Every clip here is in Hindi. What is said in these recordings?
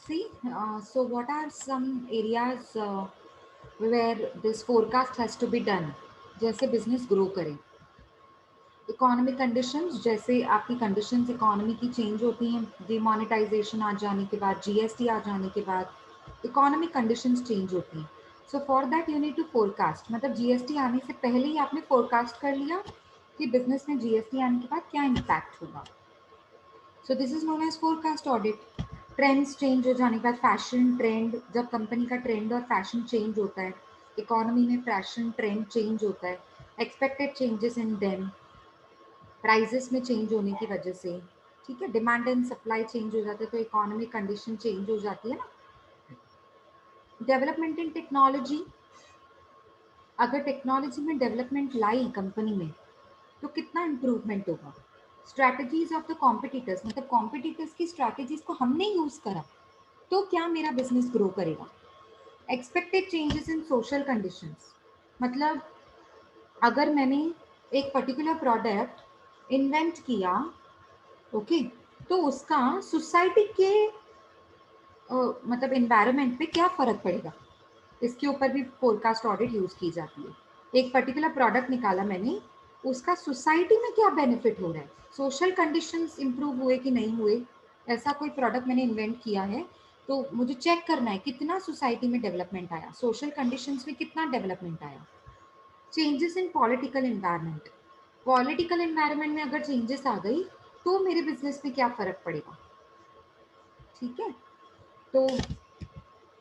See, so what are some areas where this forecast has to be done? जैसे बिजनेस ग्रो करे, इकोनॉमिक कंडीशंस, जैसे आपकी कंडीशंस इकोनॉमी की चेंज होती हैं, डिमोनेटाइजेशन आ जाने के बाद, जीएसटी आ जाने के बाद इकोनॉमिक कंडीशंस चेंज होती हैं. So for that you need to forecast, मतलब जीएसटी आने से पहले ही आपने फोरकास्ट कर लिया कि बिजनेस में जीएसटी आने के बाद क्या इम्पैक्ट होगा. So this is known as forecast audit. Trends change हो जाने के बाद, फैशन ट्रेंड, जब कंपनी का ट्रेंड और फैशन चेंज होता है, इकोनॉमी में फैशन ट्रेंड चेंज होता है, expected changes in them, prices में चेंज होने की वजह से, ठीक है, डिमांड एंड सप्लाई चेंज हो जाते हैं तो इकोनॉमिक कंडीशन चेंज हो जाती है ना. डेवलपमेंट इन टेक्नोलॉजी, अगर टेक्नोलॉजी में डेवलपमेंट लाई कंपनी में तो कितना इम्प्रूवमेंट होगा. स्ट्रैटेजीज ऑफ द कॉम्पिटिटर्स, मतलब कॉम्पिटिटर्स की स्ट्रैटेजीज को हमने यूज करा तो क्या मेरा बिजनेस ग्रो करेगा. एक्सपेक्टेड चेंजेस इन सोशल कंडीशंस, मतलब अगर मैंने एक पर्टिकुलर प्रोडक्ट इन्वेंट किया, ओके, तो उसका सोसाइटी के मतलब एनवायरनमेंट पे क्या फर्क पड़ेगा, इसके ऊपर भी फोरकास्ट ऑडिट यूज की जाती है. एक पर्टिकुलर प्रोडक्ट निकाला मैंने, उसका सोसाइटी में क्या बेनिफिट हो रहा है, सोशल कंडीशंस इंप्रूव हुए कि नहीं हुए. ऐसा कोई प्रोडक्ट मैंने इन्वेंट किया है तो मुझे चेक करना है कितना सोसाइटी में डेवलपमेंट आया, सोशल कंडीशंस में कितना डेवलपमेंट आया. Changes in political environment, political environment में अगर चेंजेस आ गई तो मेरे बिजनेस में क्या फर्क पड़ेगा. ठीक है, तो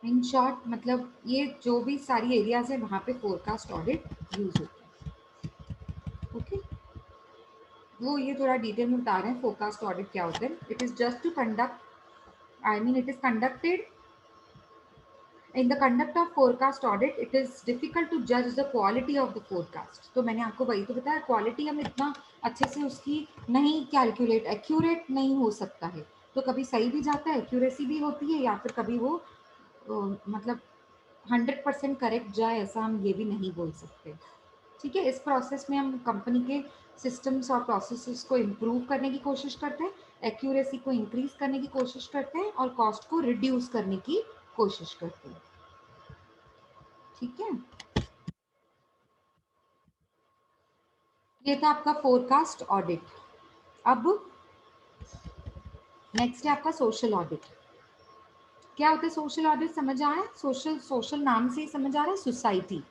इन शॉर्ट मतलब ये जो भी सारी एरियाज है वहाँ पे फोरकास्ट ऑडिट यूज होता है. ओके, वो ये थोड़ा डिटेल में बता रहे हैं फोरकास्ट ऑडिट क्या होता है. It is just to conduct, I mean it is conducted in the conduct of forecast audit. It is difficult to जज the quality of the forecast. तो मैंने आपको वही तो बताया, क्वालिटी हम इतना अच्छे से उसकी नहीं कैलकुलेट, एक्यूरेट नहीं हो सकता है. तो कभी सही भी जाता है, एक्यूरेसी भी होती है, या फिर कभी वो मतलब 100% करेक्ट जाए, ऐसा हम ये भी नहीं बोल सकते. ठीक है, इस प्रोसेस में हम कंपनी के सिस्टम्स और प्रोसेसेस को इम्प्रूव करने की कोशिश करते हैं, एक्यूरेसी को इंक्रीज करने की कोशिश करते हैं और कॉस्ट को रिड्यूस करने की कोशिश करते हैं. ठीक है, ये था आपका फोरकास्ट ऑडिट. अब नेक्स्ट है आपका सोशल ऑडिट. क्या होता है सोशल ऑडिट, समझ आया, सोशल, सोशल नाम से ही समझ आ रहा है, सोसाइटी.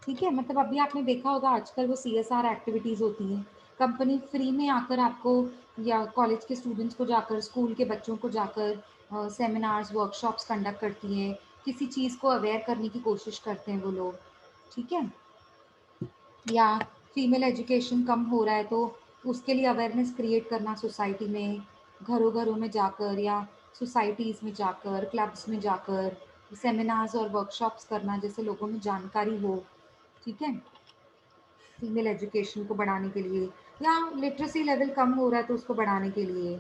ठीक है, मतलब अभी आपने देखा होगा आजकल वो सीएसआर एक्टिविटीज़ होती हैं, कंपनी फ्री में आकर आपको, या कॉलेज के स्टूडेंट्स को जाकर, स्कूल के बच्चों को जाकर सेमिनार्स, वर्कशॉप्स कंडक्ट करती हैं, किसी चीज़ को अवेयर करने की कोशिश करते हैं वो लोग. ठीक है, या फीमेल एजुकेशन कम हो रहा है तो उसके लिए अवेयरनेस क्रिएट करना सोसाइटी में, घरों घरों में जाकर या सोसाइटीज़ में जाकर, क्लब्स में जाकर सेमिनार्स और वर्कशॉप्स करना, जैसे लोगों में जानकारी हो. ठीक है, फीमेल एजुकेशन को बढ़ाने के लिए, या लिटरेसी लेवल कम हो रहा है तो उसको बढ़ाने के लिए,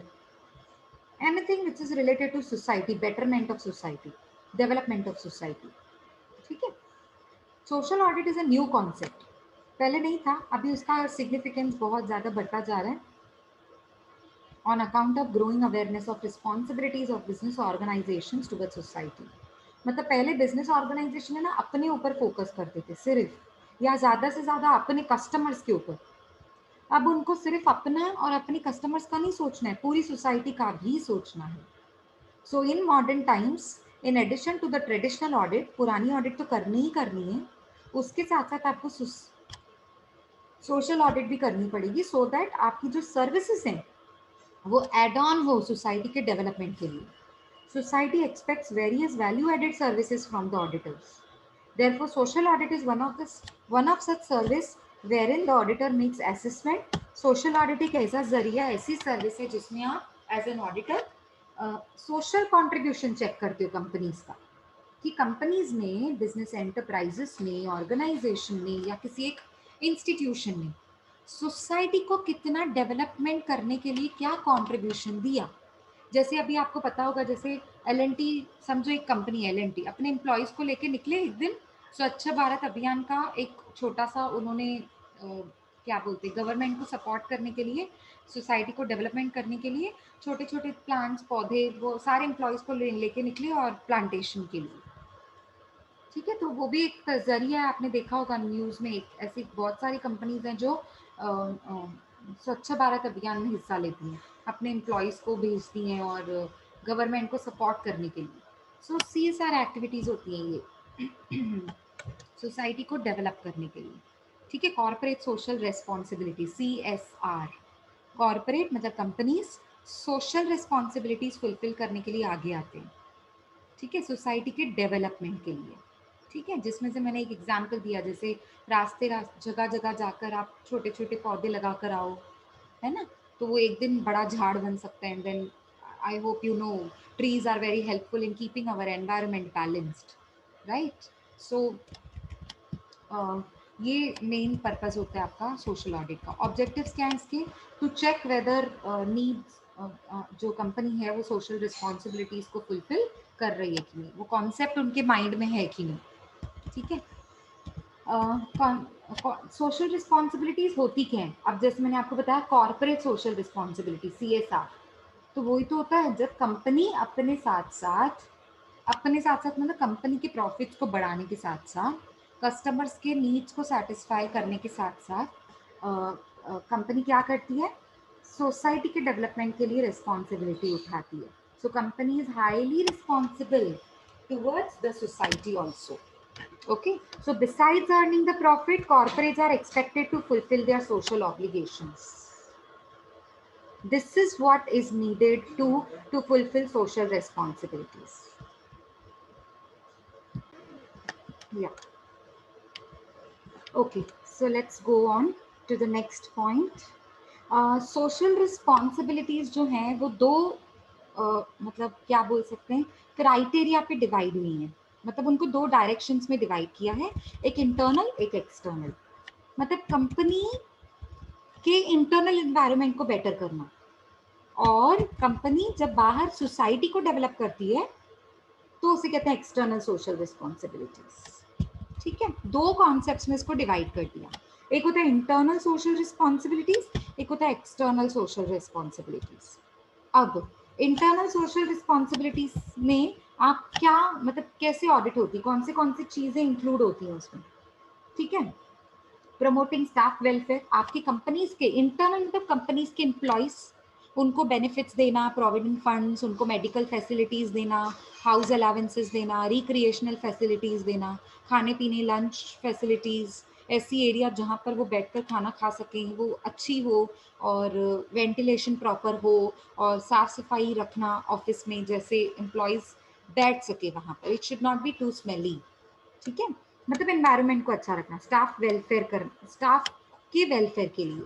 anything which is related to society, betterment of society, development of society. ठीक है, social audit is a new concept, पहले नहीं था, अभी उसका सिग्निफिकेंस बहुत ज़्यादा बढ़ता जा रहा है on account of growing awareness of responsibilities of business organisation toward society. मतलब पहले बिजनेस ऑर्गेनाइजेशन है ना अपने ऊपर फोकस करते थे सिर्फ, या ज़्यादा से ज़्यादा अपने कस्टमर्स के ऊपर. अब उनको सिर्फ अपना और अपने कस्टमर्स का नहीं सोचना है, पूरी सोसाइटी का भी सोचना है. So in modern times, in addition to the traditional audit, पुरानी ऑडिट तो करनी ही करनी है, उसके साथ साथ आपको सोशल ऑडिट भी करनी पड़ेगी, सो दैट आपकी जो सर्विसेज हैं वो एड ऑन हो सोसाइटी के डेवलपमेंट के लिए. Society expects various value-added services from the auditors. Therefore, social audit is one of such service wherein the auditor makes assessment. Social audit एक ऐसा जरिया, ऐसी सर्विस है जिसमें आप as an auditor social contribution check करते हो कंपनीज का, कि कंपनीज ने, बिजनेस एंटरप्राइजेस ने, ऑर्गेनाइजेशन ने या किसी एक इंस्टीट्यूशन ने सोसाइटी को कितना डेवलपमेंट करने के लिए क्या कंट्रीब्यूशन दिया. जैसे अभी आपको पता होगा, जैसे एल समझो एक कंपनी एल अपने एम्प्लॉयज़ को लेके निकले एक दिन, स्वच्छ भारत अभियान का एक छोटा सा उन्होंने क्या बोलते हैं, गवर्नमेंट को सपोर्ट करने के लिए, सोसाइटी को डेवलपमेंट करने के लिए छोटे छोटे प्लांट्स पौधे वो सारे एम्प्लॉयज को लेके निकले और प्लांटेशन के लिए। ठीक है, तो वो भी एक जरिया है। आपने देखा होगा न्यूज़ में, एक ऐसी बहुत सारी कंपनीज हैं जो स्वच्छ भारत अभियान में हिस्सा लेती हैं, अपने एम्प्लॉयज़ को भेजती हैं और गवर्नमेंट को सपोर्ट करने के लिए। सो CSR एक्टिविटीज़ होती हैं ये सोसाइटी को डेवलप करने के लिए। ठीक है, corporate social responsibility, CSR। Corporate मतलब कंपनीज सोशल रिस्पॉन्सिबिलिटीज फुलफिल करने के लिए आगे आते हैं। ठीक है, सोसाइटी के डेवलपमेंट के लिए। ठीक है, जिसमें से मैंने एक एग्जांपल दिया, जैसे रास्ते जगह जगह जाकर आप छोटे छोटे पौधे लगा कर आओ, है ना, तो वो एक दिन बड़ा झाड़ बन सकता है। And then I hope you know trees are very helpful in keeping our environment balanced, right. So ये मेन पर्पस होता है आपका सोशल ऑडिट का। ऑब्जेक्टिव्स क्या है इसके? टू चेक वेदर नीड्स, जो कंपनी है वो सोशल रिस्पॉन्सिबिलिटीज को फुलफिल कर रही है कि नहीं, वो कॉन्सेप्ट उनके माइंड में है कि नहीं। ठीक है, सोशल रिस्पॉन्सिबिलिटीज होती क्या है? अब जैसे मैंने आपको बताया कॉर्पोरेट सोशल रिस्पॉन्सिबिलिटी, CSR, तो वही तो होता है जब कंपनी अपने साथ साथ मतलब कंपनी के प्रॉफिट्स को बढ़ाने के साथ साथ कस्टमर्स के नीड्स को सेटिस्फाई करने के साथ साथ कंपनी क्या करती है, सोसाइटी के डेवलपमेंट के लिए रिस्पॉन्सिबिलिटी उठाती है। So company is highly responsible towards the society also. Okay, so besides earning the profit, corporates are expected to fulfill their social obligations. This is what is needed to fulfill social responsibilities. Yeah. Okay, so let's go on to the next point. Social responsibilities जो हैं वो दो मतलब क्या बोल सकते हैं, क्राइटेरिया पे डिवाइड हुई हैं। मतलब उनको दो डायरेक्शंस में डिवाइड किया है, एक इंटरनल एक एक्सटर्नल। मतलब कंपनी के इंटरनल एनवायरनमेंट को बेटर करना, और कंपनी जब बाहर सोसाइटी को डेवलप करती है तो उसे कहते हैं एक्सटर्नल सोशल रिस्पॉन्सिबिलिटीज। ठीक है, दो कॉन्सेप्ट्स में इसको डिवाइड कर दिया। एक होता है इंटरनल सोशल रिस्पॉन्सिबिलिटीज, एक होता है एक्सटर्नल सोशल रिस्पॉन्सिबिलिटीज। अब इंटरनल सोशल रिस्पॉन्सिबिलिटीज में आप क्या मतलब कैसे ऑडिट होती है, कौन सी चीजें इंक्लूड होती हैं उसमें? ठीक है, प्रमोटिंग स्टाफ वेलफेयर, आपकी कंपनीज के इंटरनल मतलब कंपनीज के एम्प्लॉयज, उनको बेनिफिट्स देना, प्रोविडेंट फंड्स, उनको मेडिकल फैसिलिटीज देना, हाउस अलावेंसेस देना, रिक्रिएशनल फैसिलिटीज देना, खाने पीने लंच फैसिलिटीज, ऐसी एरिया जहाँ पर वो बैठकर खाना खा सकें वो अच्छी हो, और वेंटिलेशन प्रॉपर हो, और साफ सफाई रखना ऑफिस में, जैसे एम्प्लॉयज बैठ सके वहाँ पर, it should not be too smelly. ठीक है, मतलब एनवायरनमेंट को अच्छा रखना, स्टाफ वेलफेयर कर, स्टाफ के वेलफेयर के लिए।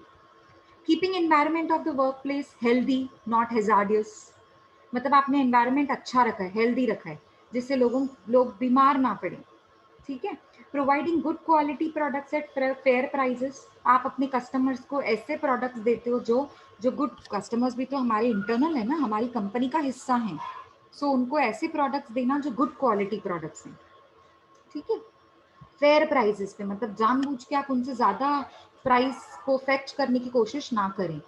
Keeping environment of the work place healthy not hazardous, मतलब आपने एनवायरनमेंट अच्छा रखा है, हेल्दी रखा है, जिससे लोग बीमार ना पड़े। ठीक है, providing good quality products at fair prices, आप अपने कस्टमर्स को ऐसे प्रोडक्ट्स देते हो जो गुड, कस्टमर्स भी तो हमारे इंटरनल है ना, हमारी कंपनी का हिस्सा है। सो उनको ऐसे प्रोडक्ट्स देना जो गुड क्वालिटी प्रोडक्ट्स हैं। ठीक है, फेयर प्राइसेस पे, मतलब जानबूझ के आप उनसे ज़्यादा प्राइस को फेच करने की कोशिश ना करें।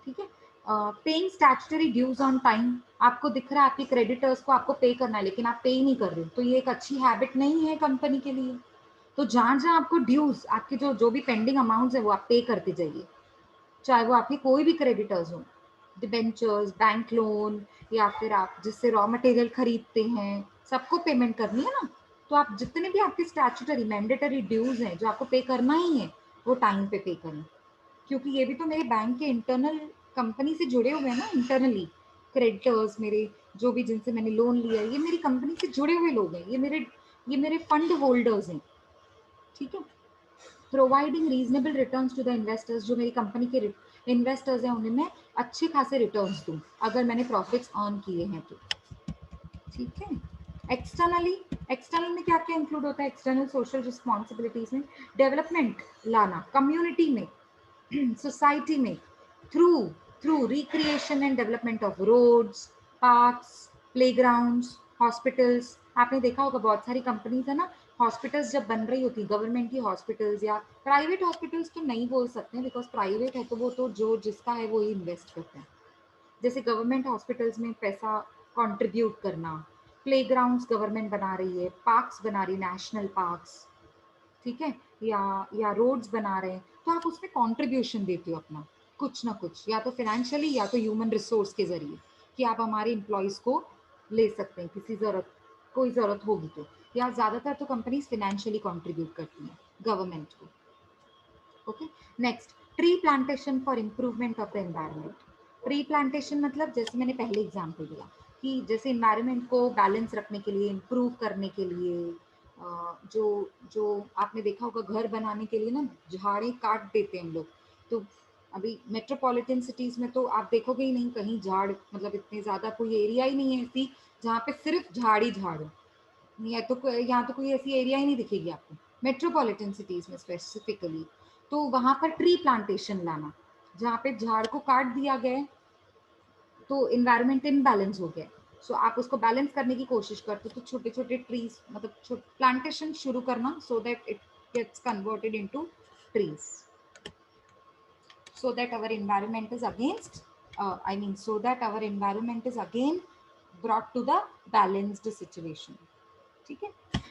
ठीक है, paying statutory dues on time, आपको दिख रहा है आपके क्रेडिटर्स को आपको पे करना है लेकिन आप पे ही नहीं कर रहे, तो ये एक अच्छी हैबिट नहीं है कंपनी के लिए। तो जहाँ जहाँ आपको ड्यूज, आपके जो भी पेंडिंग अमाउंट्स है वो आप पे करते जाइए, चाहे वो आपके कोई भी क्रेडिटर्स हो, डिबेंचर्स, बैंक लोन, या फिर आप जिससे रॉ मटेरियल खरीदते हैं, सबको पेमेंट करनी है ना। तो आप जितने भी आपके स्टैट्यूटरी मैंडेटरी ड्यूज हैं जो आपको पे करना ही है, वो टाइम पे करें, क्योंकि ये भी तो मेरे बैंक के इंटरनल कंपनी से जुड़े हुए हैं ना, इंटरनली क्रेडिटर्स मेरे, जो भी जिनसे मैंने लोन लिया है, ये मेरी कंपनी से जुड़े हुए लोग हैं, ये मेरे फंड होल्डर्स हैं। ठीक है, providing reasonable returns to the investors, जो मेरी कंपनी के इन्वेस्टर्स हैं उन्हें मैं अच्छे खासे रिटर्न्स दूं अगर मैंने प्रॉफिट्स अर्न किए हैं तो। ठीक है, एक्सटर्नल में क्या क्या इंक्लूड होता है? एक्सटर्नल सोशल रिस्पॉन्सिबिलिटीज में डेवलपमेंट लाना कम्युनिटी में, सोसाइटी में, through through recreation and development of roads, parks, playgrounds, hospitals. आपने देखा होगा बहुत सारी कंपनीज है ना, हॉस्पिटल्स जब बन रही होती, गवर्नमेंट की हॉस्पिटल्स या प्राइवेट हॉस्पिटल्स तो नहीं बोल सकते बिकॉज प्राइवेट है तो वो तो जो जिसका है वो ही इन्वेस्ट करते हैं। जैसे गवर्नमेंट हॉस्पिटल्स में पैसा कंट्रीब्यूट करना, प्लेग्राउंड्स गवर्नमेंट बना रही है, पार्क्स बना रही, नेशनल पार्क्स, ठीक है, या रोड्स बना रहे हैं, तो आप उसमें कंट्रीब्यूशन देते हो अपना कुछ ना कुछ, या तो फाइनेंशियली या तो ह्यूमन रिसोर्स के जरिए कि आप हमारे एम्प्लॉयज़ को ले सकते हैं किसी ज़रूरत, कोई ज़रूरत होगी तो, या ज़्यादातर तो कंपनीज फाइनेंशियली कंट्रीब्यूट करती हैं गवर्नमेंट को। Okay, next, tree plantation for improvement of the environment. Tree plantation मतलब जैसे मैंने पहले एग्जांपल दिया कि जैसे इन्वायरमेंट को बैलेंस रखने के लिए, इम्प्रूव करने के लिए, जो जो आपने देखा होगा घर बनाने के लिए ना झाड़ें काट देते हैं हम लोग, तो अभी मेट्रोपॉलिटन सिटीज में तो आप देखोगे ही नहीं कहीं झाड़, मतलब इतने ज़्यादा कोई एरिया ही नहीं है ऐसी जहाँ पे सिर्फ झाड़ ही झाड़ हो, या तो यहाँ तो कोई ऐसी एरिया ही नहीं दिखेगी आपको मेट्रोपॉलिटन सिटीज में स्पेसिफिकली। तो वहां पर ट्री प्लांटेशन लाना, जहाँ पे झाड़ को काट दिया गया है तो इन्वायरमेंट इनबैलेंस हो गया, सो आप उसको बैलेंस करने की कोशिश करते हो तो छोटे छोटे ट्रीज मतलब प्लांटेशन शुरू करना so that it gets converted into trees, so that our environment is against so that our environment is again brought to the balanced situation, ठीक है।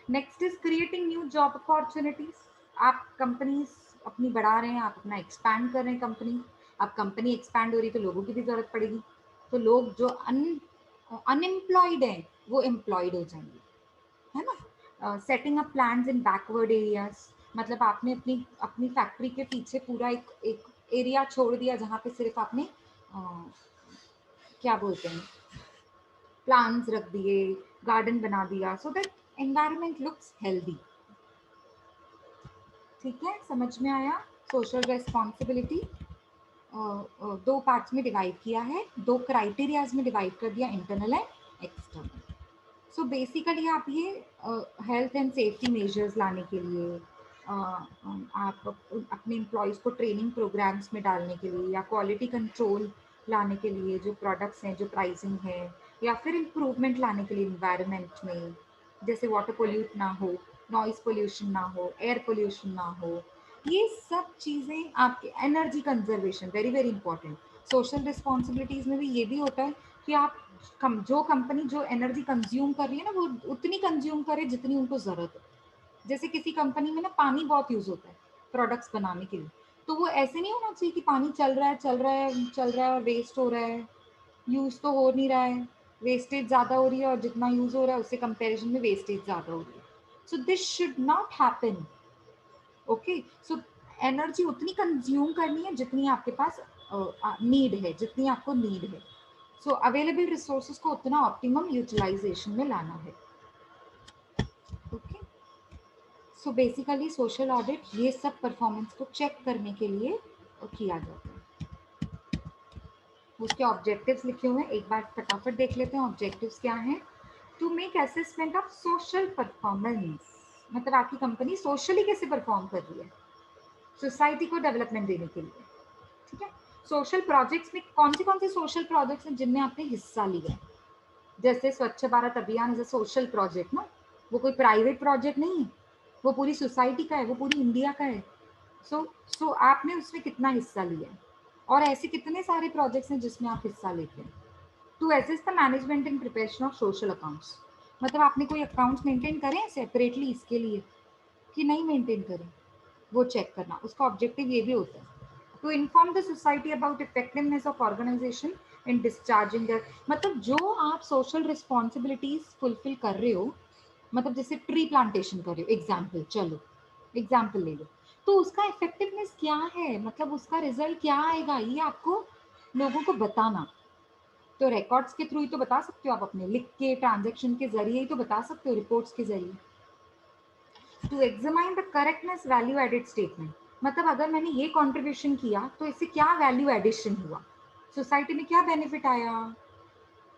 Next is creating new job opportunities. आप कंपनीज अपनी बढ़ा रहे हैं, आप अपना एक्सपैंड कर रहे हैं कंपनी, अब कंपनी एक्सपैंड हो रही है तो लोगों की भी जरूरत पड़ेगी, तो लोग जो अनएम्प्लॉयड हैं वो एम्प्लॉयड हो जाएंगे, है ना। सेटिंग अप प्लान्स इन बैकवर्ड एरियाज, मतलब आपने अपनी अपनी फैक्ट्री के पीछे पूरा एक एरिया छोड़ दिया जहाँ पे सिर्फ आपने क्या बोलते हैं प्लांट्स रख दिए, गार्डन बना दिया, so that environment looks healthy, ठीक है, समझ में आया। सोशल रेस्पॉन्सिबिलिटी दो पार्ट्स में डिवाइड किया है, दो क्राइटेरियाज में डिवाइड कर दिया, internal and external. So basically आप ये हेल्थ एंड सेफ्टी मेजर्स लाने के लिए आप अपने एम्प्लॉयज़ को ट्रेनिंग प्रोग्राम्स में डालने के लिए, या क्वालिटी कंट्रोल लाने के लिए, जो प्रोडक्ट्स हैं, जो प्राइसिंग है, या फिर इम्प्रूवमेंट लाने के लिए इन्वायरमेंट में, जैसे वाटर पोल्यूट ना हो, नॉइस पोल्यूशन ना हो, एयर पोल्यूशन ना हो, ये सब चीज़ें आपके energy conservation very very important. Social responsibilities में भी ये भी होता है कि आप जो कंपनी जो एनर्जी कंज्यूम कर रही है ना वो उतनी कंज्यूम करे जितनी उनको ज़रूरत है। जैसे किसी कंपनी में ना पानी बहुत यूज़ होता है प्रोडक्ट्स बनाने के लिए, तो वो ऐसे नहीं होना चाहिए कि पानी चल रहा है चल रहा है चल रहा है और वेस्ट हो रहा है, यूज़ तो हो नहीं रहा है, वेस्टेज ज़्यादा हो रही है, और जितना यूज़ हो रहा है उससे कंपेरिजन में वेस्टेज ज़्यादा हो रही है। So this should not happen. Okay, so energy उतनी कंज्यूम करनी है जितनी आपके पास नीड है, जितनी आपको नीड है। सो अवेलेबल रिसोर्सेज को उतना ऑप्टिमम यूटिलाइजेशन में लाना है। Okay, so basically social audit ये सब परफॉर्मेंस को चेक करने के लिए किया जाता है। उसके ऑब्जेक्टिव्स लिखे हुए हैं, एक बार फटाफट देख लेते हैं ऑब्जेक्टिव्स क्या हैं। To make assessment of social performance, मतलब आपकी कंपनी सोशली कैसे परफॉर्म कर रही है सोसाइटी को डेवलपमेंट देने के लिए, ठीक है। सोशल प्रोजेक्ट्स में कौन से सोशल प्रोजेक्ट्स हैं जिनमें आपने हिस्सा लिया है, जैसे स्वच्छ भारत अभियान इज अ सोशल प्रोजेक्ट ना, वो कोई प्राइवेट प्रोजेक्ट नहीं है, वो पूरी सोसाइटी का है, वो पूरी इंडिया का है। सो आपने उसमें कितना हिस्सा लिया है, और ऐसे कितने सारे प्रोजेक्ट्स हैं जिसमें आप हिस्सा लेते हैं। To assist the management in preparation of social accounts, मतलब आपने कोई अकाउंट्स मेंटेन करें सेपरेटली इसके लिए कि नहीं मेंटेन करें, वो चेक करना, उसका ऑब्जेक्टिव ये भी होता है। To inform the society about effectiveness of organisation in discharging their, मतलब जो आप सोशल रिस्पॉन्सिबिलिटीज फुलफिल कर रहे हो, मतलब जैसे ट्री प्लांटेशन कर रहे हो, एग्जाम्पल, चलो एग्जाम्पल ले लो, तो उसका इफेक्टिवनेस क्या है, मतलब उसका रिजल्ट क्या आएगा, ये आपको लोगों को बताना। तो रिकॉर्ड्स के थ्रू ही तो बता सकते हो आप, अपने लिख के ट्रांजेक्शन के जरिए ही तो बता सकते हो, रिपोर्ट्स के जरिए। To examine the correctness value added statement, मतलब अगर मैंने ये कंट्रीब्यूशन किया तो इससे क्या वैल्यू एडिशन हुआ, सोसाइटी में क्या बेनिफिट आया,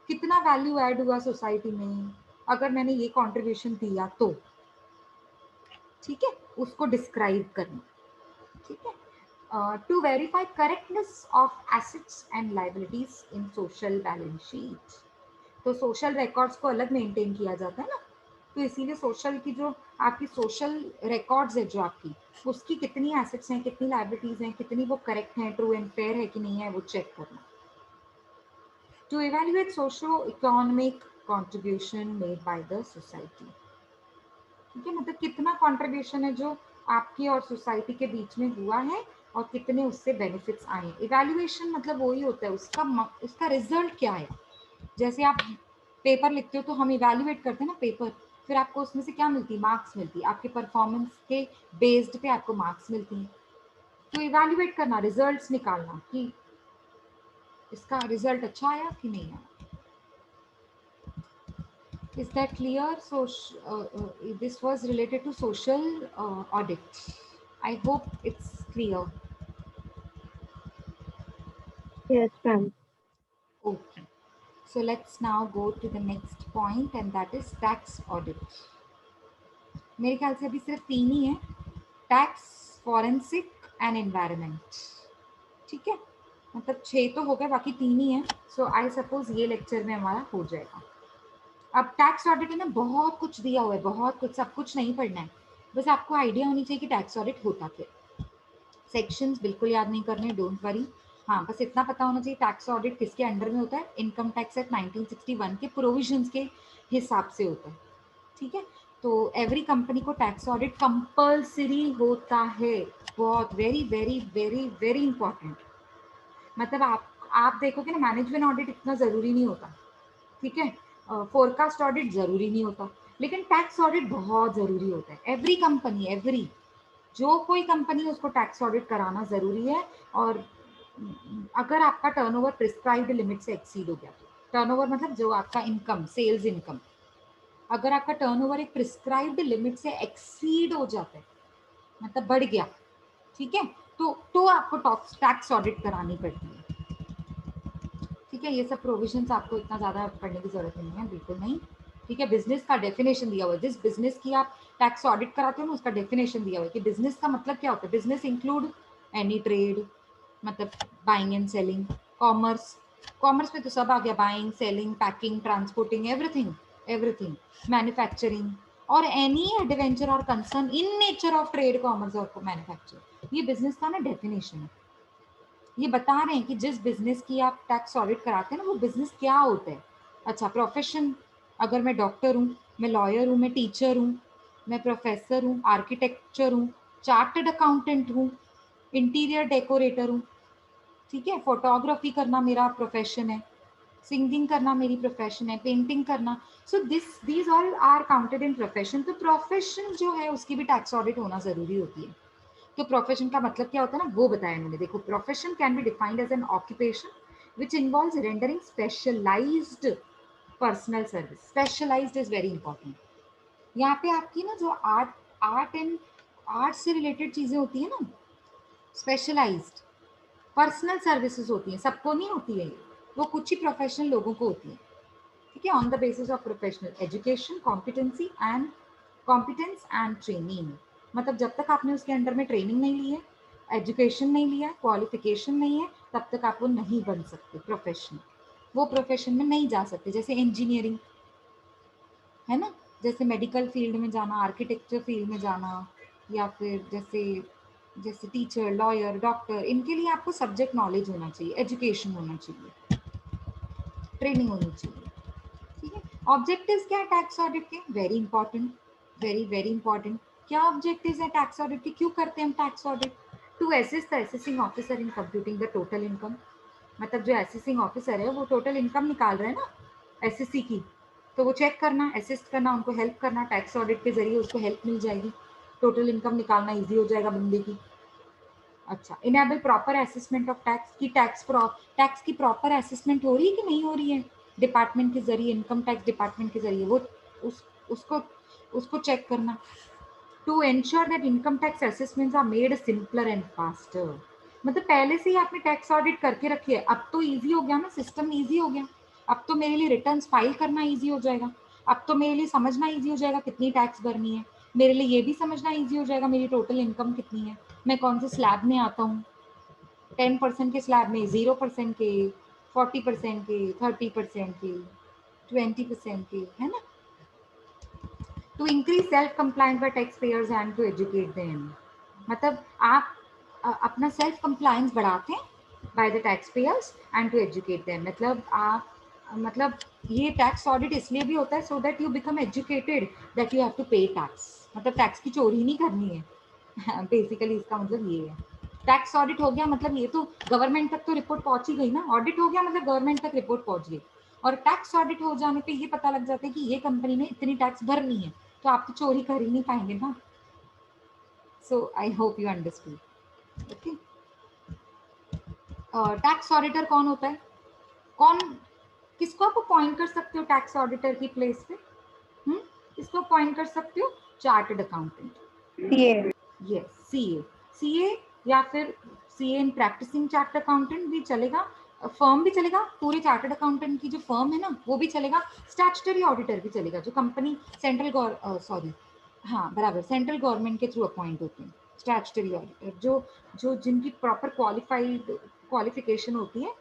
कितना वैल्यू ऐड हुआ सोसाइटी में अगर मैंने ये कंट्रीब्यूशन दिया तो, ठीक है, उसको डिस्क्राइब करना, ठीक है। To verify correctness of assets and liabilities in social balance sheet, तो सोशल रिकॉर्ड्स को अलग मेंटेन किया जाता है ना, तो इसीलिए सोशल की जो आपकी सोशल रिकॉर्ड्स है जो आपकी, उसकी कितनी एसेट्स हैं, कितनी लायबिलिटीज हैं, कितनी वो करेक्ट हैं, ट्रू एंड फेयर है कि नहीं है, वो चेक करना। To evaluate socio economic contribution made by the society. ठीक है, मतलब कितना कंट्रीब्यूशन है जो आपकी और सोसाइटी के बीच में हुआ है और कितने उससे बेनिफिट्स आए। इवैल्यूएशन मतलब वही होता है, उसका रिजल्ट क्या है। जैसे आप पेपर लिखते हो तो हम इवैल्यूएट करते हैं ना पेपर, फिर आपको उसमें से क्या मिलती है, मार्क्स मिलती है, आपके परफॉर्मेंस के बेस्ड पे आपको मार्क्स मिलती हैं। तो इवैल्यूएट करना, रिजल्ट्स निकालना कि इसका रिजल्ट अच्छा आया कि नहीं आया। Is that clear? So this was related to social audit. I hope it's clear. Yes, ma'am. Okay. So let's now go to the next point, and that is tax audit. मेरे ख्याल से अभी सिर्फ 3 ही है, टैक्स, फॉरेंसिक एंड एनवायरनमेंट। ठीक है, मतलब 6 तो हो गए, बाकी 3 ही है। सो आई सपोज ये लेक्चर में हमारा हो जाएगा। अब टैक्स ऑडिट है ना, बहुत कुछ दिया हुआ है, बहुत कुछ, सब कुछ नहीं पढ़ना है, बस आपको आइडिया होनी चाहिए कि टैक्स ऑडिट होता क्या। सेक्शंस बिल्कुल याद नहीं करने, डोंट वरी। हाँ, बस इतना पता होना चाहिए टैक्स ऑडिट किसके अंडर में होता है, इनकम टैक्स एक्ट 1961 के प्रोविजंस के हिसाब से होता है। ठीक है, तो एवरी कंपनी को टैक्स ऑडिट कंपल्सरी होता है। बहुत very very very very important. मतलब आप देखोगे ना, मैनेजमेंट ऑडिट इतना ज़रूरी नहीं होता, ठीक है, फोरकास्ट ऑडिट ज़रूरी नहीं होता, लेकिन टैक्स ऑडिट बहुत ज़रूरी होता है। एवरी कंपनी, एवरी जो कोई कंपनी है उसको टैक्स ऑडिट कराना ज़रूरी है। और अगर आपका टर्नओवर प्रिस्क्राइब्ड लिमिट से एक्सीड हो गया, टर्नओवर मतलब जो आपका इनकम, सेल्स इनकम, अगर आपका टर्नओवर एक प्रिस्क्राइब्ड लिमिट से एक्सीड हो जाता है, मतलब बढ़ गया, ठीक है, तो आपको टैक्स ऑडिट करानी पड़ती है। ठीक है, ये सब प्रोविजंस आपको इतना ज़्यादा पढ़ने की ज़रूरत नहीं है, बिल्कुल नहीं। ठीक है, बिजनेस का डेफिनेशन दिया हुआ है, जिस बिजनेस की आप टैक्स ऑडिट कराते हो ना, उसका डेफिनेशन दिया हुआ है कि बिजनेस का मतलब क्या होता है। बिजनेस इंक्लूड एनी ट्रेड, मतलब buying and selling, commerce, commerce में तो सब आ गया, buying, selling, packing, transporting, everything, everything, manufacturing, और एनी एडवेंचर और concern in nature of trade, commerce और मैन्युफैक्चर। ये बिजनेस का ना डेफिनेशन है। ये बता रहे हैं कि जिस बिजनेस की आप टैक्स ऑडिट कराते हैं ना, वो बिजनेस क्या होता है। अच्छा, प्रोफेशन, अगर मैं डॉक्टर हूँ, मैं लॉयर हूँ, मैं टीचर हूँ, मैं प्रोफेसर हूँ, आर्किटेक्चर हूँ, चार्टर्ड अकाउंटेंट हूँ, इंटीरियर डेकोरेटर हूँ, ठीक है, फोटोग्राफी करना मेरा प्रोफेशन है, सिंगिंग करना मेरी प्रोफेशन है, पेंटिंग करना। So these all are counted in profession. तो प्रोफेशन जो है उसकी भी टैक्स ऑडिट होना जरूरी होती है। तो प्रोफेशन का मतलब क्या होता है ना, वो बताया मैंने। देखो, profession can be defined as an occupation which involves rendering specialised personal service. Specialised is very important. यहाँ पे आपकी ना जो आर्ट एंड आर्ट से रिलेटेड चीजें होती है ना, स्पेशलाइज्ड पर्सनल सर्विसेज होती हैं, सबको नहीं होती है ये, वो कुछ ही प्रोफेशनल लोगों को होती है। ठीक है, on the basis of professional education, competence and training. मतलब जब तक आपने उसके अंडर में ट्रेनिंग नहीं ली है, एजुकेशन नहीं लिया, क्वालिफिकेशन नहीं है, तब तक आप वो नहीं बन सकते प्रोफेशनल, वो प्रोफेशन में नहीं जा सकते। जैसे इंजीनियरिंग है ना, जैसे मेडिकल फील्ड में जाना, आर्किटेक्चर फील्ड में जाना, या फिर जैसे जैसे टीचर, लॉयर, डॉक्टर, इनके लिए आपको सब्जेक्ट नॉलेज होना चाहिए, एजुकेशन होना चाहिए, ट्रेनिंग होनी चाहिए। ठीक है, ऑब्जेक्टिव्स क्या है टैक्स ऑडिट के, very important, very very important. क्या ऑब्जेक्टिव्स है टैक्स ऑडिट के, क्यों करते हैं हम tax audit? To assist the assessing officer in computing the total income. मतलब जो असेसिंग ऑफिसर है वो टोटल इनकम निकाल रहे हैं ना एसएससी की, तो वो चेक करना, असिस्ट करना, उनको हेल्प करना। टैक्स ऑडिट के जरिए उसको हेल्प मिल जाएगी, टोटल इनकम निकालना ईजी हो जाएगा बंदे की। अच्छा, enable proper assessment of tax की, टैक्स की प्रॉपर असेसमेंट हो रही है कि नहीं हो रही है डिपार्टमेंट के जरिए, इनकम टैक्स डिपार्टमेंट के जरिए, वो उस उसको उसको चेक करना। To ensure that income tax assessments are made simpler and faster. मतलब पहले से ही आपने टैक्स ऑडिट करके रखी है, अब तो ईजी हो गया ना, सिस्टम ईजी हो गया। अब तो मेरे लिए रिटर्न्स फाइल करना ईजी हो जाएगा, अब तो मेरे लिए समझना ईजी हो जाएगा कितनी टैक्स भरनी है, मेरे लिए ये भी समझना ईजी हो जाएगा मेरी टोटल इनकम कितनी है, मैं कौन से स्लैब में आता हूँ, 10% के स्लैब में, 0% के, 40% के, 30% के, 20% के, है ना। To increase self compliance by tax payers and to educate them. मतलब आप अपना सेल्फ कंप्लायंस बढ़ाते हैं by the tax payers and to educate them. मतलब आप मतलब ये टैक्स ऑडिट इसलिए भी होता है so that you become educated that you have to pay tax. मतलब टैक्स की चोरी नहीं करनी है बेसिकली इसका मतलब ये है। टैक्स ऑडिट हो गया मतलब ये तो गवर्नमेंट तक तो रिपोर्ट पहुंच ही गई ना। ऑडिट हो गया मतलब गवर्नमेंट तक रिपोर्ट पहुंच गई। और टैक्स ऑडिट हो जाने पे ये पता लग जाता है कि ये कंपनी ने इतनी टैक्स भरनी है, तो आप तो चोरी कर ही नहीं पाएंगे ना। So I hope you understood. Okay, tax auditor कौन होता है? कौन, किसको आप अपॉइंट कर सकते हो टैक्स ऑडिटर की प्लेस पे? किसको अपॉइंट कर सकते हो? Chartered accountant. CA. Yes, CA. CA या फिर CA in practising chartered accountant भी चलेगा, फर्म भी चलेगा। पूरे चार्टर्ड अकाउंटेंट की जो फर्म है ना वो भी चलेगा। स्टैट्यूटरी ऑडिटर भी चलेगा, जो कंपनी सेंट्रल सॉरी हाँ बराबर सेंट्रल गवर्नमेंट के थ्रू अपॉइंट होते हैं। स्टैट्यूटरी ऑडिटर जो जो जिनकी प्रॉपर क्वालिफिकेशन होती है,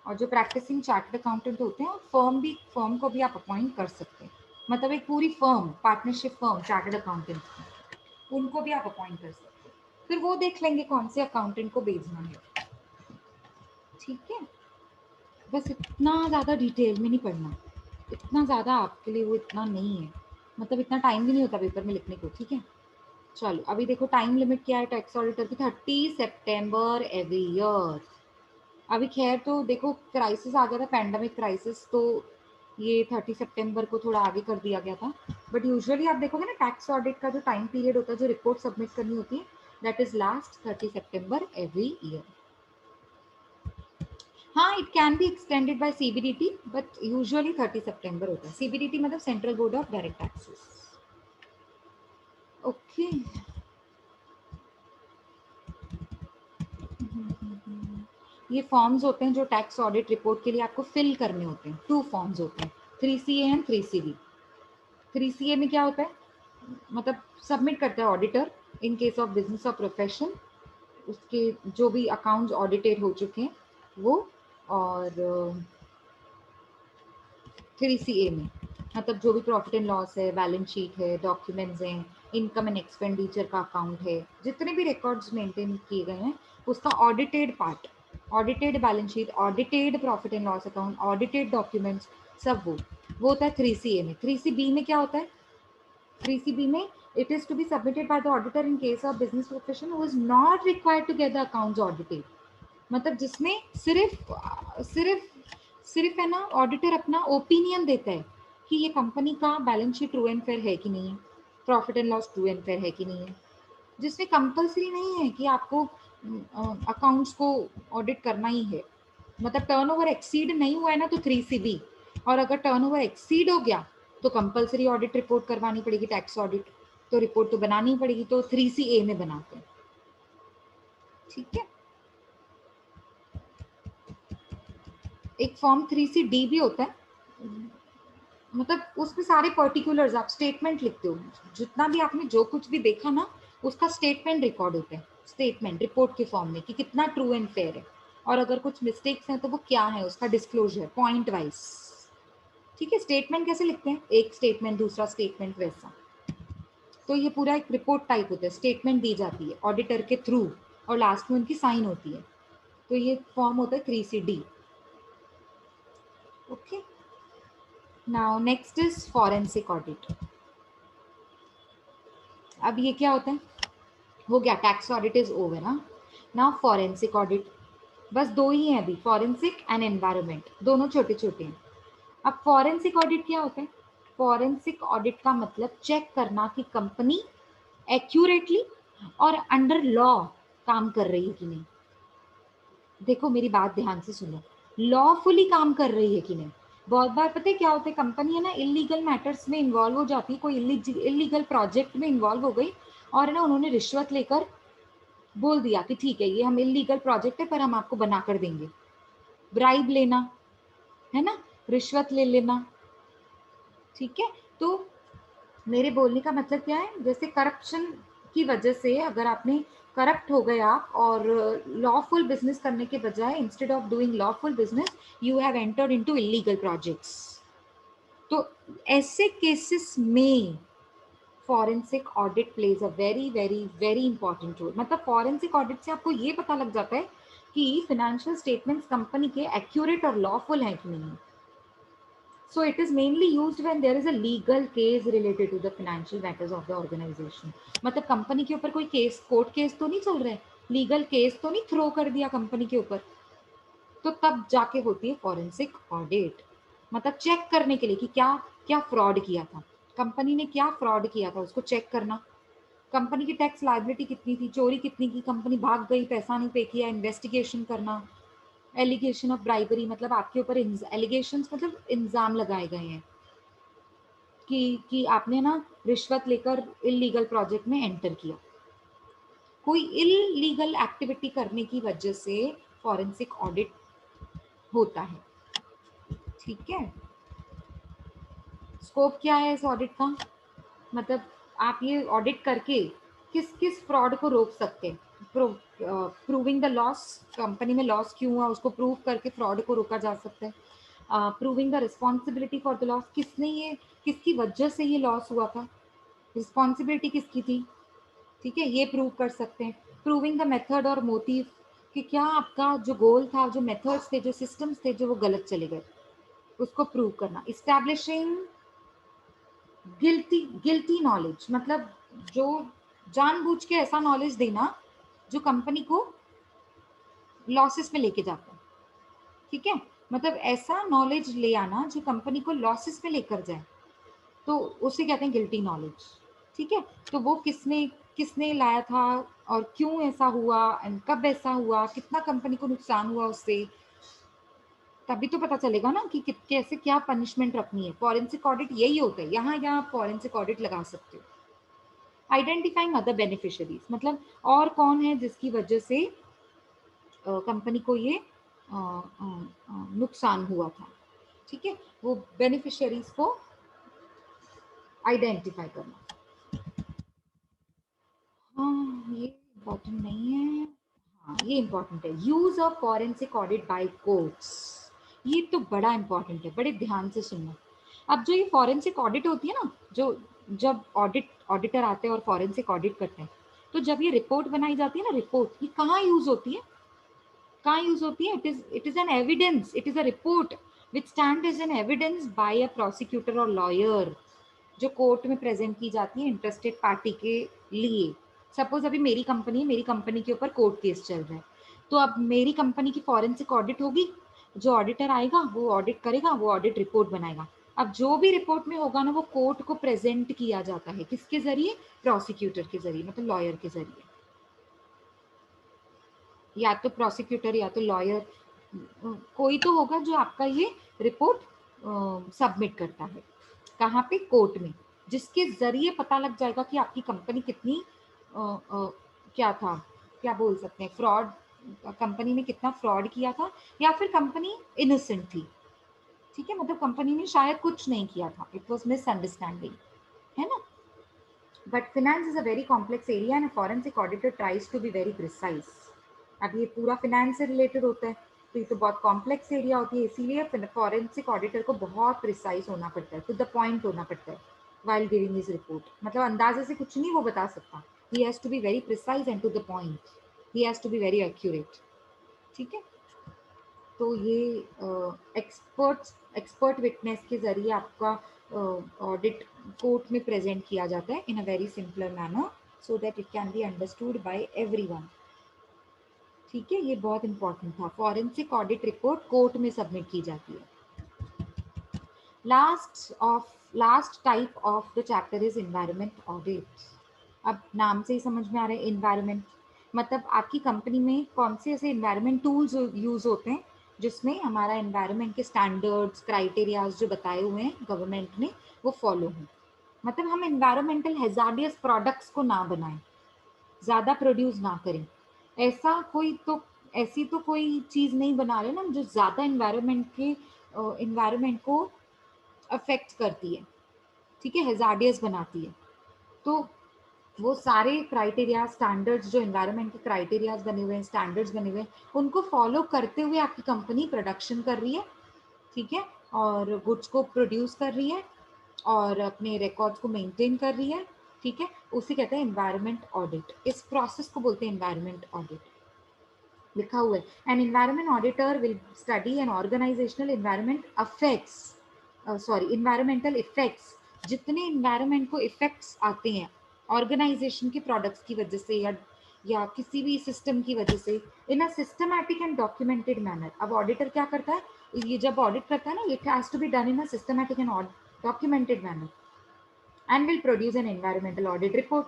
और जो प्रैक्टिसिंग चार्टर्ड अकाउंटेंट होते हैं, फर्म को भी आप अपॉइंट कर सकते हैं। मतलब एक पूरी firm, partnership firm chartered accountant, उनको भी आप अपॉइंट कर सकते हो। फिर वो देख लेंगे कौन से अकाउंटेंट को भेजना है। ठीक है, बस इतना ज़्यादा डिटेल में नहीं पढ़ना, इतना ज़्यादा आपके लिए वो इतना नहीं है। मतलब इतना टाइम भी नहीं होता पेपर में लिखने को। ठीक है, चलो अभी देखो टाइम लिमिट क्या है टैक्स ऑडिटर की, 30 सितंबर एवरी ईयर। अभी खैर तो देखो क्राइसिस आ गया था, पैंडमिक क्राइसिस, तो ये 30 सितंबर को थोड़ा आगे कर दिया गया था। बट यूजुअली आप देखोगे ना टैक्स ऑडिट का जो टाइम पीरियड होता है, जो रिपोर्ट सबमिट करनी होती है, दैट इज लास्ट 30 सितंबर एवरी ईयर। हाँ, it can be extended by CBDT but usually 30 सितंबर होता है। सीबीडीटी मतलब central board of direct taxes. Okay, ये फॉर्म्स होते हैं जो टैक्स ऑडिट रिपोर्ट के लिए आपको फिल करने होते हैं। 2 फॉर्म्स होते हैं, 3CA एंड 3CB। 3CA में क्या होता है, मतलब सबमिट करता है auditor in case of business और प्रोफेशन, उसके जो भी अकाउंट्स ऑडिटेड हो चुके हैं वो। और 3CA में मतलब जो भी प्रॉफिट एंड लॉस है, बैलेंस शीट है, डॉक्यूमेंट्स हैं, इनकम एंड एक्सपेंडिचर का अकाउंट है, जितने भी रिकॉर्ड्स मेंटेन किए गए हैं उसका audited part, audited balance sheet, audited profit and loss account, audited documents, सब वो होता है 3CA में। 3CB में क्या होता है? 3CB में it is to be submitted by the auditor in case of business profession who is not required to get the accounts audited। मतलब जिसमें सिर्फ सिर्फ है ना ऑडिटर अपना ओपिनियन देता है कि ये कंपनी का balance sheet true and fair है कि नहीं है, profit and loss true and fair है कि नहीं है। जिसमें कंपलसरी नहीं है कि आपको अकाउंट्स को ऑडिट करना ही है। मतलब टर्नओवर एक्सीड नहीं हुआ है ना तो 3CB, और अगर टर्नओवर एक्सीड हो गया तो कंपलसरी ऑडिट रिपोर्ट करवानी पड़ेगी, टैक्स ऑडिट, तो रिपोर्ट तो बनानी पड़ेगी, तो 3CA में बनाते हैं। ठीक है, एक फॉर्म 3CD भी होता है, मतलब उसमें सारे पर्टिकुलर्स आप स्टेटमेंट लिखते हो, जितना भी आपने जो कुछ भी देखा ना उसका स्टेटमेंट रिकॉर्ड होता है, स्टेटमेंट रिपोर्ट के फॉर्म में कि कितना ट्रू एंड फेयर है, और अगर कुछ मिस्टेक्स हैं तो वो क्या है, उसका डिस्क्लोजर पॉइंट वाइज। ठीक है, स्टेटमेंट कैसे लिखते हैं, एक स्टेटमेंट दूसरा स्टेटमेंट वैसा, तो ये पूरा एक रिपोर्ट टाइप होता है, स्टेटमेंट दी जाती है ऑडिटर के थ्रू और लास्ट में उनकी साइन होती है, तो ये फॉर्म होता है 3CD। Okay, now next is forensic audit. अब ये क्या होता है, हो गया टैक्स ऑडिट इज ओवर। हाँ, नाउ फॉरेंसिक ऑडिट, बस 2 ही हैं अभी, फॉरेंसिक एंड एनवायरनमेंट, दोनों छोटे छोटे हैं। अब फॉरेंसिक ऑडिट क्या होता है? फॉरेंसिक ऑडिट का मतलब चेक करना कि कंपनी एक्यूरेटली और अंडर लॉ काम कर रही है कि नहीं। देखो मेरी बात ध्यान से सुनो, लॉफुली काम कर रही है कि नहीं। बहुत बार पता है क्या होता है, कंपनी है ना इलीगल मैटर्स में इन्वॉल्व हो जाती है, कोई इलीगल प्रोजेक्ट में इन्वॉल्व हो गई और है ना उन्होंने रिश्वत लेकर बोल दिया कि ठीक है ये हम इलीगल प्रोजेक्ट है पर हम आपको बना कर देंगे। ब्राइब लेना है ना, रिश्वत ले लेना। ठीक है, तो मेरे बोलने का मतलब क्या है, जैसे करप्शन की वजह से अगर आपने करप्ट हो गए आप और लॉफुल बिजनेस करने के बजाय instead of doing lawful business you have entered into illegal projects, तो ऐसे केसेस में forensic audit plays a very very very important role. मतलब फॉरेंसिक ऑडिट से आपको ये पता लग जाता है कि फाइनेंशियल स्टेटमेंट्स कंपनी के एक्यूरेट और लॉफुल हैं कि नहीं। So it is mainly used when there is a legal case related to the financial matters of the organization. मतलब कंपनी के ऊपर कोई केस, कोर्ट केस तो नहीं चल रहा है, लीगल केस तो नहीं थ्रो कर दिया कंपनी के ऊपर, तो तब जाके होती है फॉरेंसिक ऑडिट। मतलब चेक करने के लिए कि क्या क्या फ्रॉड किया था, कंपनी ने क्या फ्रॉड किया था उसको चेक करना, कंपनी की टैक्स लायबिलिटी कितनी थी, चोरी कितनी की, कंपनी भाग गई, पैसा नहीं पे किया, इन्वेस्टिगेशन करना, एलिगेशन ऑफ ब्राइबरी मतलब आपके ऊपर एलिगेशंस मतलब इल्जाम लगाए गए हैं कि आपने ना रिश्वत लेकर इलीगल प्रोजेक्ट में एंटर किया, कोई इलीगल एक्टिविटी करने की वजह से फॉरेंसिक ऑडिट होता है। ठीक है, स्कोप क्या है इस ऑडिट का, मतलब आप ये ऑडिट करके किस किस फ्रॉड को रोक सकते हैं। प्रूविंग द लॉस, कंपनी में लॉस क्यों हुआ उसको प्रूव करके फ्रॉड को रोका जा सकता है। Proving the responsibility for the loss, किसने ये, किसकी वजह से ये लॉस हुआ था, रिस्पॉन्सिबिलिटी किसकी थी, ठीक है, ये प्रूव कर सकते हैं। प्रूविंग द मेथड और मोटिव, कि क्या आपका जो गोल था, जो मेथड्स थे, जो सिस्टम्स थे, जो वो गलत चले गए, उसको प्रूव करना। इस्टेब्लिशिंग गिल्टी गिल्टी नॉलेज, मतलब जो जानबूझ के ऐसा नॉलेज देना जो कंपनी को लॉसेस में लेके जाता है। ठीक है, मतलब ऐसा नॉलेज ले आना जो कंपनी को लॉसेस में लेकर जाए, तो उसे कहते हैं गिल्टी नॉलेज। ठीक है, तो वो किसने किसने लाया था और क्यों ऐसा हुआ एंड कब ऐसा हुआ, कितना कंपनी को नुकसान हुआ उससे, तभी तो पता चलेगा ना कि कैसे क्या पनिशमेंट रखनी है। फॉरेंसिक ऑडिट यही होता है, यहाँ यहाँ आप फॉरेंसिक ऑडिट लगा सकते हो। आइडेंटिफाइंग अदर बेनिफिशियरीज, मतलब और कौन है जिसकी वजह से कंपनी को ये नुकसान हुआ था। ठीक है, वो बेनिफिशियरीज को आइडेंटिफाई करना। हाँ ये इम्पोर्टेंट नहीं है, हाँ ये इम्पोर्टेंट है। Use of forensic audit bye courts, ये तो बड़ा इम्पोर्टेंट है, बड़े ध्यान से सुनना। अब जो ये फॉरेंसिक ऑडिट होती है ना, जो जब ऑडिटर आते हैं और फॉरेंसिक ऑडिट करते हैं, तो जब ये रिपोर्ट बनाई जाती है ना, रिपोर्ट ये कहाँ यूज होती है, कहाँ यूज होती है, it is an evidence, it is a report which stand as an evidence by a prosecutor और लॉयर, जो कोर्ट में प्रेजेंट की जाती है इंटरेस्टेड पार्टी के लिए। सपोज अभी मेरी कंपनी है, मेरी कंपनी के ऊपर कोर्ट केस चल रहा है, तो अब मेरी कंपनी की फॉरेंसिक ऑडिट होगी, जो ऑडिटर आएगा वो ऑडिट करेगा, वो ऑडिट रिपोर्ट बनाएगा। अब जो भी रिपोर्ट में होगा ना, वो कोर्ट को प्रेजेंट किया जाता है, किसके जरिए, प्रोसिक्यूटर के जरिए, मतलब लॉयर के जरिए, या तो प्रोसिक्यूटर या तो लॉयर, कोई तो होगा जो आपका ये रिपोर्ट सबमिट करता है। कहाँ पे, कोर्ट में, जिसके जरिए पता लग जाएगा कि आपकी कंपनी कितनी क्या था, क्या बोल सकते हैं, फ्रॉड, कंपनी ने कितना फ्रॉड किया था, या फिर कंपनी इनोसेंट थी। ठीक है, मतलब कंपनी ने शायद कुछ नहीं किया था, इट वॉज मिसअंडरस्टैंडिंग, है ना। But finance is a very complex area and forensic auditor tries to be very precise. अब ये पूरा फिनेंस से रिलेटेड होता है, तो ये तो बहुत कॉम्प्लेक्स एरिया होती है, इसीलिए फॉरेंसिक ऑडिटर को बहुत प्रिसाइज होना पड़ता है, टू द पॉइंट होना पड़ता है वाइल गिविंग हिज रिपोर्ट। मतलब अंदाजे से कुछ नहीं वो बता सकता, he has to be very precise and to the point, he has to be very accurate. ठीक है, तो ये एक्सपर्ट विटनेस के जरिए आपका ऑडिट कोर्ट में प्रेजेंट किया जाता है in a very simpler manner, so that it can be understood by everyone. ठीक है, ये बहुत इंपॉर्टेंट था। फॉरेंसिक ऑडिट रिपोर्ट कोर्ट में सबमिट की जाती है। Last type of the chapter is environment audit. अब नाम से ही समझ में आ रहा है, एनवायरनमेंट मतलब आपकी कंपनी में कौन से ऐसे एनवायरनमेंट टूल्स यूज होते हैं जिसमें हमारा एनवायरनमेंट के स्टैंडर्ड्स, क्राइटेरियाज जो बताए हुए हैं गवर्नमेंट ने, वो फॉलो हों। मतलब हम एनवायरमेंटल हैजार्डियस प्रोडक्ट्स को ना बनाएं, ज़्यादा प्रोड्यूस ना करें, ऐसा कोई तो ऐसी तो कोई चीज़ नहीं बना रहे ना जो ज़्यादा इन्वायरमेंट को अफेक्ट करती है, ठीक है, हैजार्डियस बनाती है। तो वो सारे क्राइटेरिया, स्टैंडर्ड्स, जो एनवायरनमेंट के क्राइटेरियाज बने हुए हैं, स्टैंडर्ड्स बने हुए हैं, उनको फॉलो करते हुए आपकी कंपनी प्रोडक्शन कर रही है, ठीक है, और गुड्स को प्रोड्यूस कर रही है और अपने रिकॉर्ड्स को मेंटेन कर रही है, ठीक है, उसे कहते हैं एनवायरमेंट ऑडिट। इस प्रोसेस को बोलते हैं एनवायरमेंट ऑडिट। लिखा हुआ है an environment auditor will study an organisational environment affects, sorry environmental effects, जितने एनवायरमेंट को इफेक्ट्स आते हैं ऑर्गेनाइजेशन के प्रोडक्ट्स की वजह से या किसी भी सिस्टम की वजह से, in a systematic and documented manner. अब ऑडिटर क्या करता है, ये जब ऑडिट करता है ना, it has to be done in a systematic and documented manner and will produce an environmental audit report.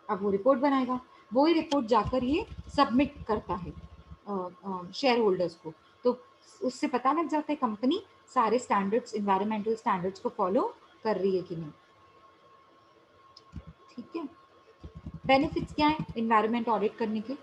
अब वो रिपोर्ट बनाएगा, वो ही रिपोर्ट जाकर ये सबमिट करता है शेयर होल्डर्स को। तो उससे पता लग जाता है कंपनी सारे स्टैंडर्ड्स, एनवायरमेंटल स्टैंडर्ड्स को फॉलो कर रही है कि नहीं। ठीक है, बेनिफिट्स क्या है एनवायरमेंट ऑडिट करने के?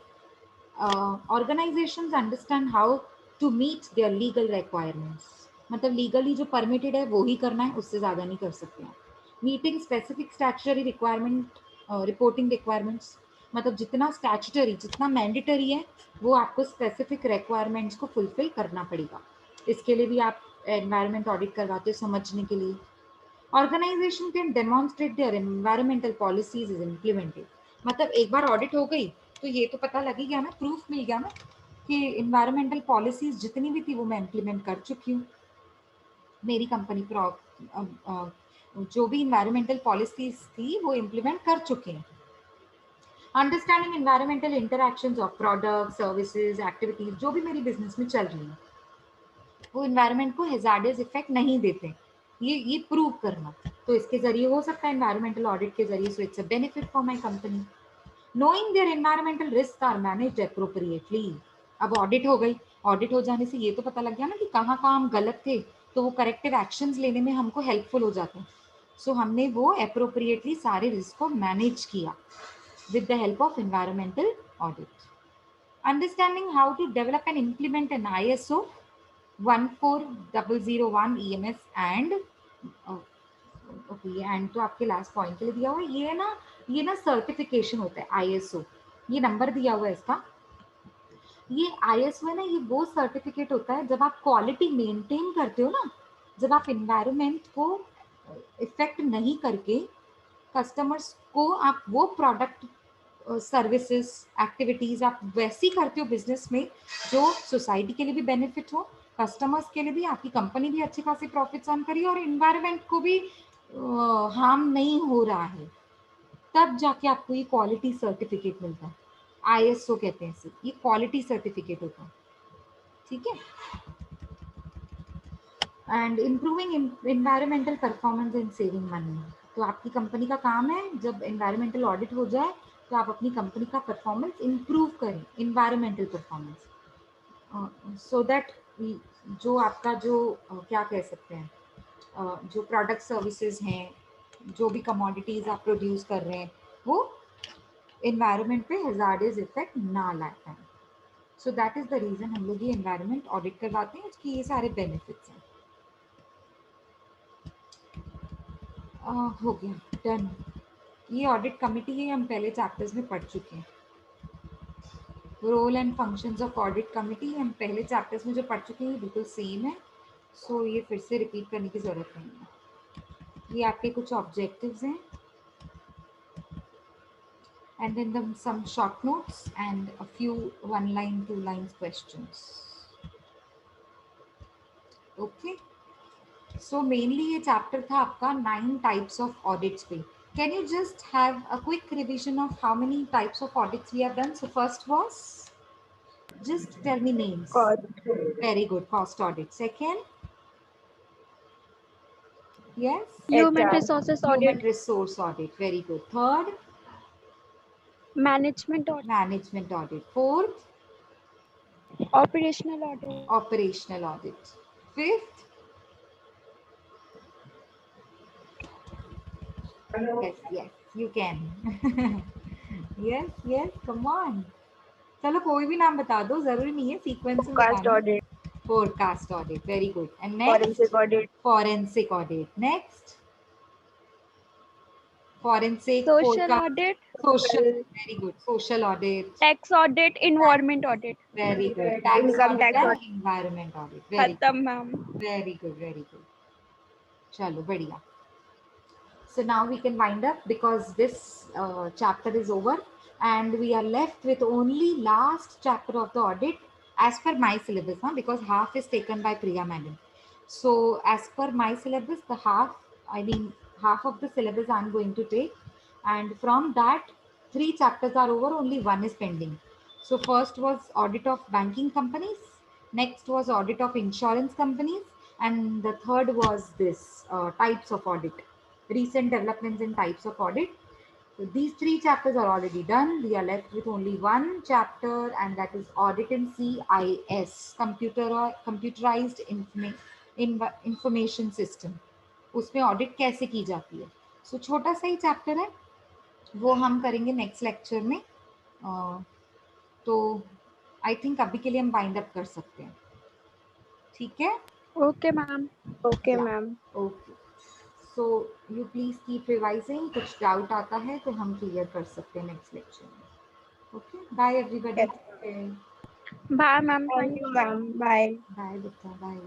Organisations understand how to meet their legal requirements, मतलब लीगली जो परमिटेड है वो ही करना है, उससे ज़्यादा नहीं कर सकते हैं। Meeting specific statutory requirement, reporting requirements, मतलब जितना स्टैट्यूटरी, जितना मैंडेटरी है वो आपको स्पेसिफिक रिक्वायरमेंट्स को फुलफिल करना पड़ेगा। इसके लिए भी आप एनवायरमेंट ऑडिट करवाते हो समझने के लिए। Organisation can demonstrate their environmental policies is implemented, मतलब एक बार ऑडिट हो गई तो ये तो पता लग ही गया ना, प्रूफ मिल गया ना कि एनवायरमेंटल पॉलिसीज जितनी भी थी वो मैं इम्प्लीमेंट कर चुकी हूँ। मेरी कंपनी जो भी इन्वायरमेंटल पॉलिसीज थी वो इम्प्लीमेंट कर चुके हैं। Understanding environmental interactions of product, services, activities जो भी मेरी बिजनेस में चल रही है वो इन्वायरमेंट को हैजार्डियस इफेक्ट नहीं देते, ये प्रूव करना। तो इसके जरिए हो सकता है एनवायरमेंटल ऑडिट के जरिए, so it's a benefit for my company. Knowing their environmental risk are managed appropriately. अब ऑडिट हो गई, ऑडिट हो जाने से ये तो पता लग गया ना कि कहाँ कहाँ हम गलत थे, तो वो करेक्टिव एक्शंस लेने में हमको हेल्पफुल हो जाते हैं। सो हमने वो एप्रोप्रिएटली सारे रिस्क को मैनेज किया with the help of environmental audit. Understanding how to develop and implement an ISO 14001 EMS and okay, and तो आपके लास्ट पॉइंट के लिए दिया हुआ है ये ना सर्टिफिकेशन होता है आईएसओ, ये नंबर दिया हुआ है इसका। ये आईएसओ है ना, ये वो सर्टिफिकेट होता है जब आप क्वालिटी मेंटेन करते हो ना, जब आप इन्वायरमेंट को इफेक्ट नहीं करके कस्टमर्स को आप वो प्रोडक्ट, सर्विसेज, एक्टिविटीज आप वैसी करते हो बिजनेस में जो सोसाइटी के लिए भी बेनिफिट हो, कस्टमर्स के लिए भी, आपकी कंपनी भी अच्छे खासे प्रॉफिट्स अर्न करी और इन्वायरमेंट को भी हार्म नहीं हो रहा है, तब जाके आपको ये क्वालिटी सर्टिफिकेट मिलता है। आईएसओ कहते हैं इसे, ये क्वालिटी सर्टिफिकेट होता है। ठीक है, and improving environmental performance and saving money. तो आपकी कंपनी का काम है जब इन्वायरमेंटल ऑडिट हो जाए तो आप अपनी कंपनी का परफॉर्मेंस इम्प्रूव करें, इन्वायरमेंटल परफॉर्मेंस, सो दैट जो आपका जो क्या कह सकते हैं, जो प्रोडक्ट सर्विसेज हैं, जो भी कमोडिटीज आप प्रोड्यूस कर रहे हैं वो इन्वायरमेंट पे हैजार्डियस इफेक्ट ना लाता है। So that is the reason हम लोग ये इन्वायरमेंट ऑडिट करवाते हैं, उसकी ये सारे बेनिफिट्स हैं। हो गया, डन। ये ऑडिट कमिटी है, हम पहले चैप्टर्स में पढ़ चुके हैं। Role and functions of audit committee हम पहले चैप्टर्स में जो पढ़ चुके हैं बिल्कुल सेम है, सो ये फिर से रिपीट करने की ज़रूरत नहीं है। ये आपके कुछ ऑब्जेक्टिव्स हैं and then some short notes and a few 1 line 2 lines questions. Okay, so mainly ये chapter था आपका 9 types of audits पे। Can you just have a quick revision of how many types of audits we have done? So first was, just tell me names. Cost. Very good, cost audit. Second, yes, Human HR. resources human audit, resource audit. Very good. Third, management audit, management audit. Fourth, operational audit, operational audit. Fifth, yes, you can. yes, come on. चलो कोई भी नाम बता दो, जरूरी नहीं है सीक्वेंस में Cost बताना। audit. Forecast audit, very good. And next, Forensic audit. Forensic audit. Next, forensic, social forecast, audit, social, very good, social audit, tax audit, environment audit. Very good, tax Income audit tax and audit. Environment audit, very खत्म good, ma'am. Very good, very good. चलो बढ़िया। So now we can wind up because this chapter is over and we are left with only last chapter of the audit as per my syllabus, because half is taken by Priya madam. So as per my syllabus, the half, I mean half of the syllabus I'm going to take, and from that 3 chapters are over, only one is pending. So first was audit of banking companies, next was audit of insurance companies, and the third was this types of audit, recent developments in types of audit. So these 3 chapters are already done. We are left with only one chapter, and that is audit in CIS, computerized information system. उसमें ऑडिट कैसे की जाती है. सो छोटा सा ही चैप्टर है, वो हम करेंगे नेक्स्ट लेक्चर में. तो आई थिंक अभी के लिए हम बाइंड अप कर सकते हैं. ठीक है. Okay, ma'am. Okay, Yeah. ma'am. Okay. So you please keep revising. कुछ डाउट आता है तो हम क्लियर कर सकते हैं नेक्स्ट लेक्चर में. Okay. Bye everybody. Yes. Bye, ma'am. Thank you, ma'am. Bye. Bye बेटा. बाय.